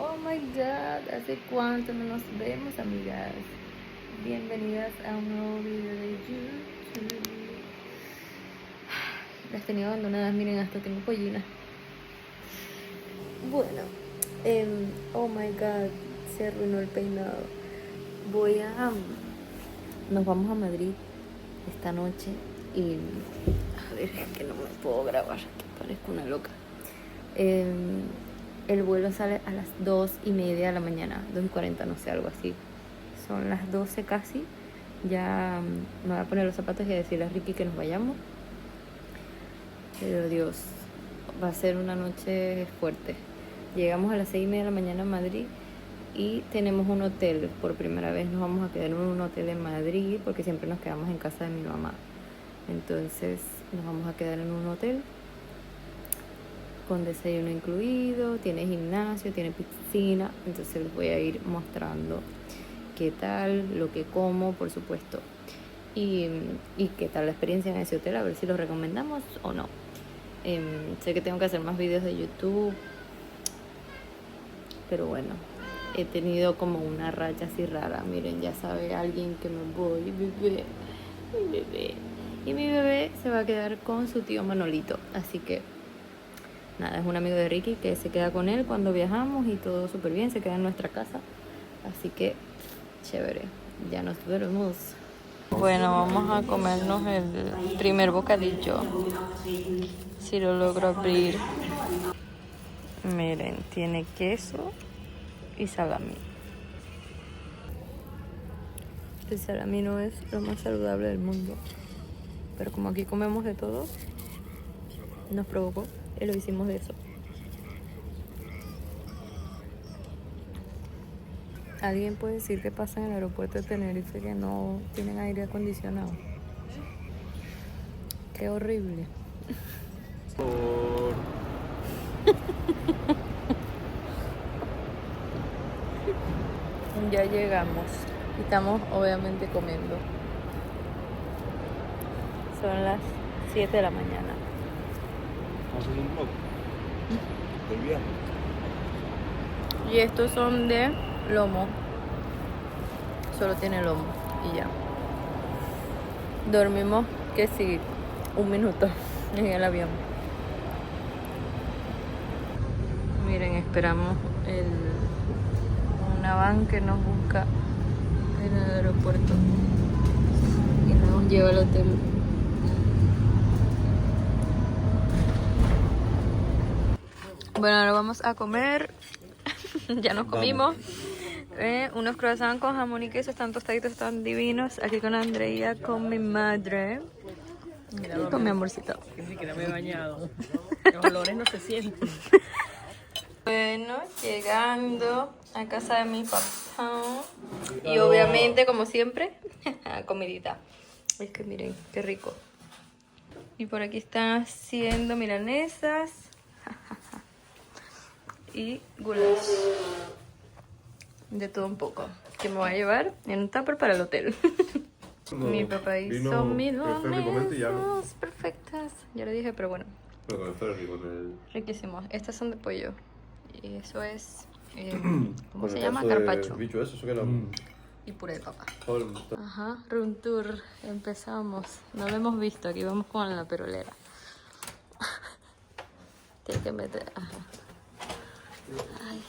Oh my god, ¿hace cuánto no nos vemos, amigas? Bienvenidas a un nuevo video de YouTube. Las tenía abandonadas, miren, hasta tengo pollinas. Bueno, oh my god, se arruinó el peinado. Nos vamos a Madrid esta noche y... A ver, es que no me puedo grabar, parezco una loca. El vuelo sale a las 2:30 de la mañana, 2:40, no sé, algo así. Son las 12 casi. Ya me voy a poner los zapatos y a decirle a Ricky que nos vayamos. Pero Dios, va a ser una noche fuerte. Llegamos a las 6:30 de la mañana a Madrid y tenemos un hotel. Por primera vez nos vamos a quedar en un hotel en Madrid porque siempre nos quedamos en casa de mi mamá. Entonces nos vamos a quedar en un hotel con desayuno incluido, tiene gimnasio, tiene piscina. Entonces les voy a ir mostrando qué tal, lo que como, por supuesto, y qué tal la experiencia en ese hotel, a ver si lo recomendamos o no. Sé que tengo que hacer más videos de YouTube, pero bueno, he tenido como una racha así rara. Miren, ya sabe alguien que me voy, mi bebé. Y mi bebé se va a quedar con su tío Manolito, así que nada, es un amigo de Ricky que se queda con él cuando viajamos y todo súper bien, se queda en nuestra casa, así que chévere, ya nos vemos. Bueno, vamos a comernos el primer bocadillo, si lo logro abrir. Miren, tiene queso y salami. El salami no es lo más saludable del mundo, pero como aquí comemos de todo, nos provocó y lo hicimos de eso. ¿Alguien puede decir qué pasa en el aeropuerto de Tenerife que no tienen aire acondicionado? Qué horrible. Ya llegamos y estamos obviamente comiendo. Son las 7 de la mañana. ¿Vamos a hacer un vlog del viaje? Y estos son de lomo. Solo tiene lomo y ya. Dormimos, que sí, 1 minuto en el avión. Miren, esperamos una van que nos busca en el aeropuerto y nos lleva al hotel. Bueno, ahora vamos a comer. Ya nos comimos. Unos croissants con jamón y queso, están tostaditos, están divinos. Aquí con Andrea, con mi madre y con mi amorcito. Que ni siquiera me he bañado. Los olores no se sienten. Bueno, llegando a casa de mi papá. Y obviamente, como siempre, comidita. Es que miren, qué rico. Y por aquí están haciendo milanesas y goulash. De todo un poco. Que me voy a llevar en un tupper para el hotel. Mi papá hizo milanesas perfectas. Ya lo dije, pero bueno. Pero con el ferry, con el... Riquísimos. Estas son de pollo. Y eso es... ¿cómo con se el llama? pedazo de Carpaccio. bicho eso que era... Y puré de papa. Joder, Ajá, room tour. Empezamos. No lo hemos visto. Aquí vamos con la perolera. Tiene que meter... Ajá. Ay.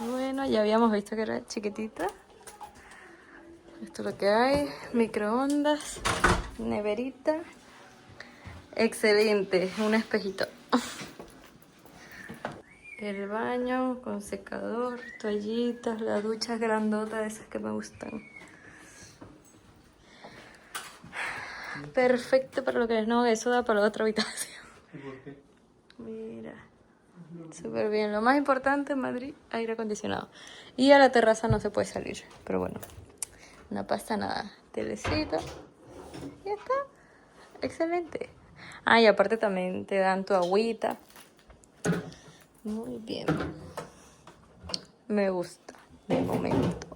Bueno, ya habíamos visto que era chiquitita. Esto es lo que hay. Microondas. Neverita. Excelente. Un espejito. El baño con secador, toallitas, la ducha grandota, de esas que me gustan. Perfecto para lo que es, no, eso da para la otra habitación. ¿y por qué? Mira, súper bien. Lo más importante en Madrid, aire acondicionado. Y a la terraza no se puede salir, pero bueno, no pasa nada. Telecito, ya está, excelente. Ah, y aparte también te dan tu agüita. Muy bien. Me gusta de momento.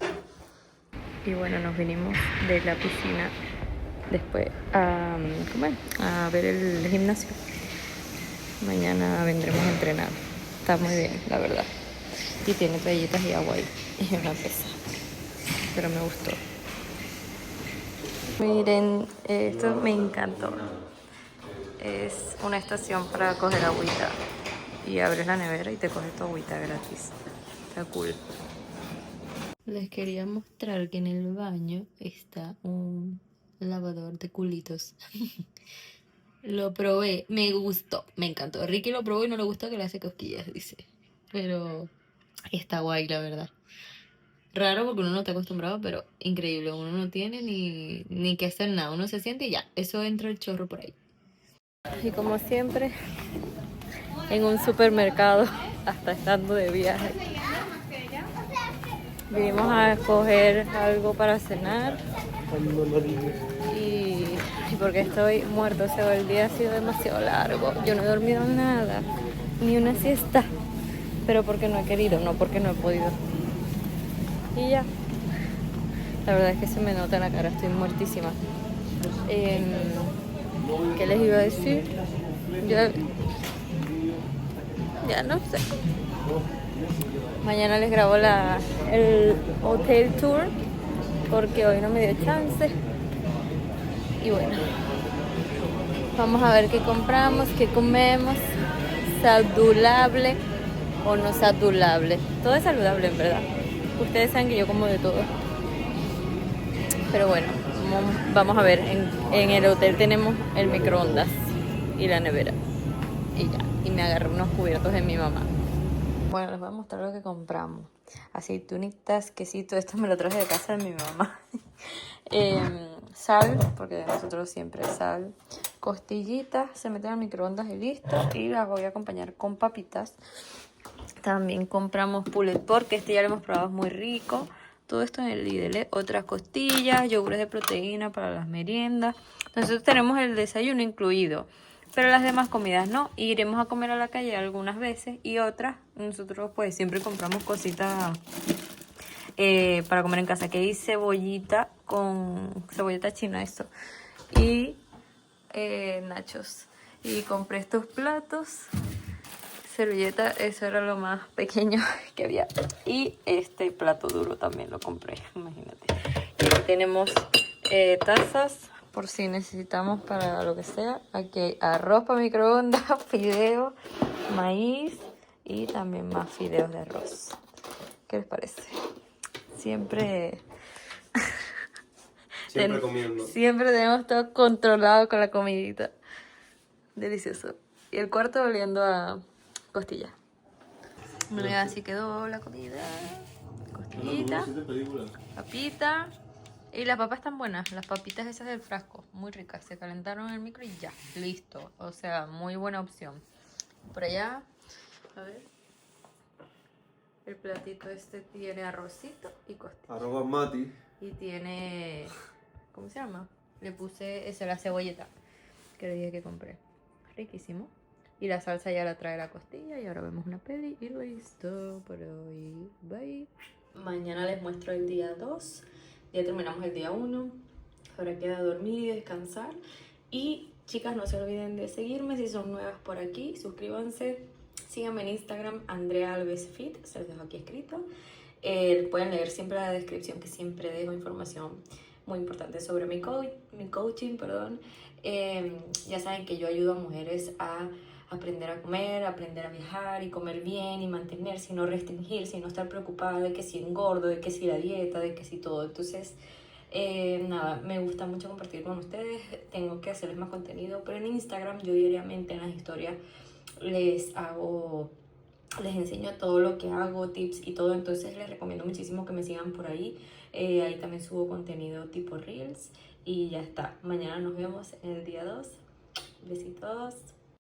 Y bueno, nos vinimos de la piscina después a ver el gimnasio. Mañana vendremos a entrenar. Está muy bien, la verdad. Y tiene toallitas y agua ahí. Y una pesa. Pero me gustó. Miren, esto me encantó. Es una estación para coger agüita. Y abres la nevera y te coges tu agüita gratis. Está cool. Les quería mostrar que en el baño está un lavador de culitos. Lo probé, me gustó, me encantó. Ricky lo probó y no le gustó que le hace cosquillas, dice. Pero está guay, la verdad. Raro porque uno no está acostumbrado, pero increíble. Uno no tiene ni que hacer nada. Uno se siente y ya, eso entra el chorro por ahí. Y como siempre, en un supermercado, hasta estando de viaje. Vinimos a coger algo para cenar. Y porque estoy muerto, o sea, el día ha sido demasiado largo. Yo no he dormido nada, ni una siesta. Pero porque no he querido, no porque no he podido. Y ya. La verdad es que se me nota en la cara, estoy muertísima. ¿Qué les iba a decir? Ya no sé. Mañana les grabo el hotel tour porque hoy no me dio chance. Y bueno, vamos a ver qué compramos, qué comemos. Saludable o no saludable. Todo es saludable en verdad. Ustedes saben que yo como de todo. Pero bueno, vamos a ver. En el hotel tenemos el microondas y la nevera. Y ya. Y me agarré unos cubiertos de mi mamá. Bueno, les voy a mostrar lo que compramos. Aceitunitas, quesito. Esto me lo traje de casa de mi mamá. Sal, porque nosotros siempre sal. Costillitas, se meten al microondas y listo. Y las voy a acompañar con papitas. También compramos pulled pork, que este ya lo hemos probado, es muy rico. Todo esto en el Lidl, ¿eh? Otras costillas, yogures de proteína para las meriendas. Nosotros tenemos el desayuno incluido, pero las demás comidas no. Iremos a comer a la calle algunas veces y otras, nosotros pues siempre compramos cositas para comer en casa. Que hay cebollita con cebollita china, esto. Y nachos. Y compré estos platos. Servilleta, eso era lo más pequeño que había. Y este plato duro también lo compré, imagínate. Y aquí tenemos tazas por si necesitamos para lo que sea. Aquí hay arroz para microondas, fideos, maíz y también más fideos de arroz. ¿Qué les parece? Siempre comiendo. Siempre tenemos todo controlado con la comidita. Delicioso. Y el cuarto oliendo a costilla. Bueno, ya así quedó la comida. Costillita, papita. Y las papas están buenas. Las papitas esas del frasco, muy ricas. Se calentaron en el micro y ya, listo. O sea, muy buena opción. Por allá, a ver. El platito este tiene arrocito y costilla. Arroba Mati. Y tiene, ¿cómo se llama? Le puse la cebolleta que le dije que compré. Riquísimo. Y la salsa ya la trae la costilla. Y ahora vemos una peli y listo por hoy. Bye. Mañana les muestro el día 2. Ya terminamos el día 1. Ahora queda dormir y descansar. Y chicas, no se olviden de seguirme si son nuevas por aquí. Suscríbanse. Síganme en Instagram, Andrea Alves Fit. Se los dejo aquí escrito. Pueden leer siempre la descripción, que siempre dejo información muy importante sobre mi coaching. Ya saben que yo ayudo a mujeres a aprender a comer, aprender a viajar y comer bien y mantenerse y no restringirse y no estar preocupada de que si engordo, de que si la dieta, de que si todo. Entonces, nada, me gusta mucho compartir con ustedes. Tengo que hacerles más contenido, pero en Instagram yo diariamente en las historias les enseño todo lo que hago, tips y todo. Entonces les recomiendo muchísimo que me sigan por ahí. Ahí también subo contenido tipo Reels. Y ya está. Mañana nos vemos en el día 2. Besitos.